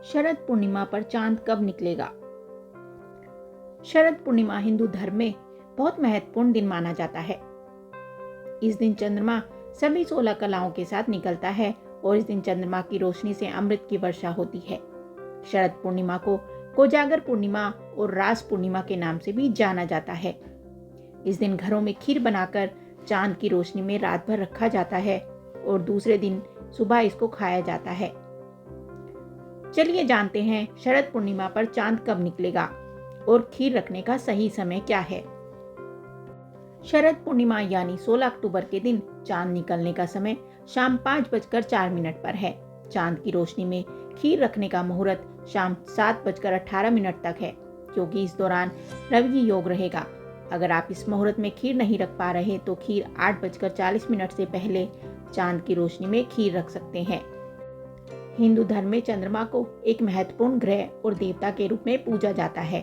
शरद पूर्णिमा पर चांद कब निकलेगा? शरद पूर्णिमा हिंदू धर्म में बहुत महत्वपूर्ण दिन माना जाता है। इस दिन चंद्रमा सभी 16 कलाओं के साथ निकलता है और इस दिन चंद्रमा की रोशनी से अमृत की वर्षा होती है। शरद पूर्णिमा को कोजागर पूर्णिमा और रास पूर्णिमा के नाम से भी जाना जाता है। इस दिन घरों में खीर बनाकर चांद की रोशनी में रात भर रखा जाता है और दूसरे दिन सुबह इसको खाया जाता है। चलिए जानते हैं शरद पूर्णिमा पर चांद कब निकलेगा और खीर रखने का सही समय क्या है। शरद पूर्णिमा यानी 16 अक्टूबर के दिन चांद निकलने का समय शाम 5:04 पर है। चांद की रोशनी में खीर रखने का मुहूर्त शाम 7:18 तक है, क्योंकि इस दौरान रवि योग रहेगा। अगर आप इस मुहूर्त में खीर नहीं रख पा रहे तो खीर 8:40 से पहले चांद की रोशनी में खीर रख सकते हैं। हिंदू धर्म में चंद्रमा को एक महत्वपूर्ण ग्रह और देवता के रूप में पूजा जाता है।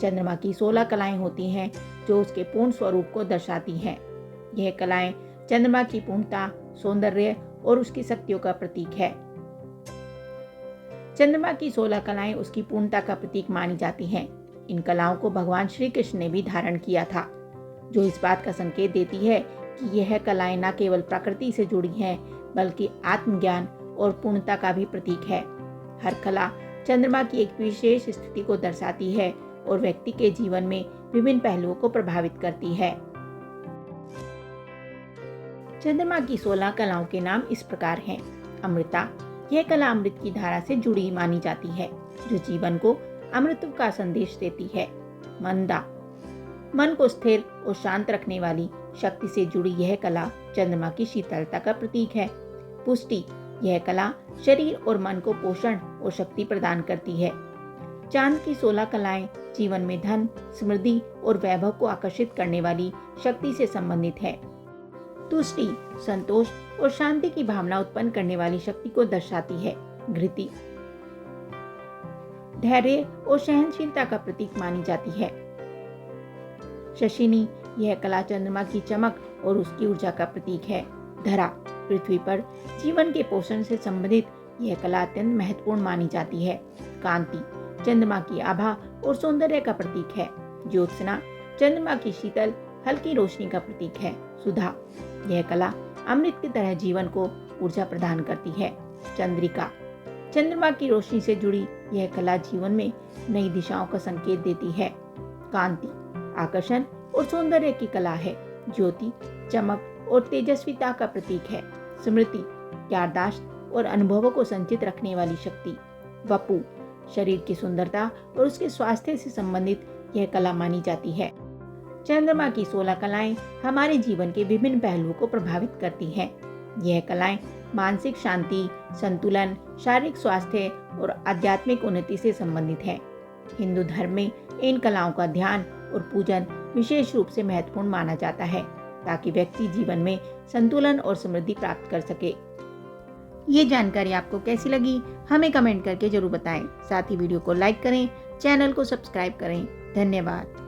चंद्रमा की 16 कलाएं होती हैं जो उसके पूर्ण स्वरूप को दर्शाती हैं। यह कलाएं चंद्रमा की पूर्णता, सौंदर्य और उसकी शक्तियों का प्रतीक है। चंद्रमा की 16 कलाएं उसकी पूर्णता का प्रतीक मानी जाती हैं। इन कलाओं को भगवान श्री कृष्ण ने भी धारण किया था, जो इस बात का संकेत देती है कि यह कलाएं न केवल प्रकृति से जुड़ी हैं बल्कि आत्मज्ञान और पूर्णता का भी प्रतीक है। हर कला चंद्रमा की एक विशेष स्थिति को दर्शाती है और व्यक्ति के जीवन में विभिन्न पहलुओं को प्रभावित करती है। चंद्रमा की 16 कलाओं के नाम इस प्रकार हैं। अमृता, यह कला अमृत की धारा से जुड़ी मानी जाती है, जो जीवन को अमृत का संदेश देती है। मंदा, मन को स्थिर और शांत रखने वाली शक्ति से जुड़ी यह कला चंद्रमा की शीतलता का प्रतीक है। पुष्टि, यह कला शरीर और मन को पोषण और शक्ति प्रदान करती है। चांद की 16 कलाएं जीवन में धन, समृद्धि और वैभव को आकर्षित करने वाली शक्ति से संबंधित है। तुष्टि, संतोष और शांति की भावना उत्पन्न करने वाली शक्ति को दर्शाती है। घृति, धैर्य और सहनशीलता का प्रतीक मानी जाती है। शशिनी, यह कला चंद्रमा की चमक और उसकी ऊर्जा का प्रतीक है। धरा, पृथ्वी पर जीवन के पोषण से संबंधित यह कला अत्यंत महत्वपूर्ण मानी जाती है। कांति, चंद्रमा की आभा और सौंदर्य का प्रतीक है। ज्योत्सना, चंद्रमा की शीतल हल्की रोशनी का प्रतीक है। सुधा, यह कला अमृत की तरह जीवन को ऊर्जा प्रदान करती है। चंद्रिका, चंद्रमा की रोशनी से जुड़ी यह कला जीवन में नई दिशाओं का संकेत देती है। कांति, आकर्षण और सौंदर्य की कला है। ज्योति, चमक और तेजस्विता का प्रतीक है। स्मृति, याददाश्त और अनुभवों को संचित रखने वाली शक्ति। वपु, शरीर की सुंदरता और उसके स्वास्थ्य से संबंधित यह कला मानी जाती है। चंद्रमा की 16 कलाएं हमारे जीवन के विभिन्न पहलुओं को प्रभावित करती हैं। यह कलाएं मानसिक शांति, संतुलन, शारीरिक स्वास्थ्य और आध्यात्मिक उन्नति से संबंधित हैं। हिंदू धर्म में इन कलाओं का ध्यान और पूजन विशेष रूप से महत्वपूर्ण माना जाता है, ताकि व्यक्ति जीवन में संतुलन और समृद्धि प्राप्त कर सके। ये जानकारी आपको कैसी लगी हमें कमेंट करके जरूर बताएं। साथ ही वीडियो को लाइक करें, चैनल को सब्सक्राइब करें। धन्यवाद।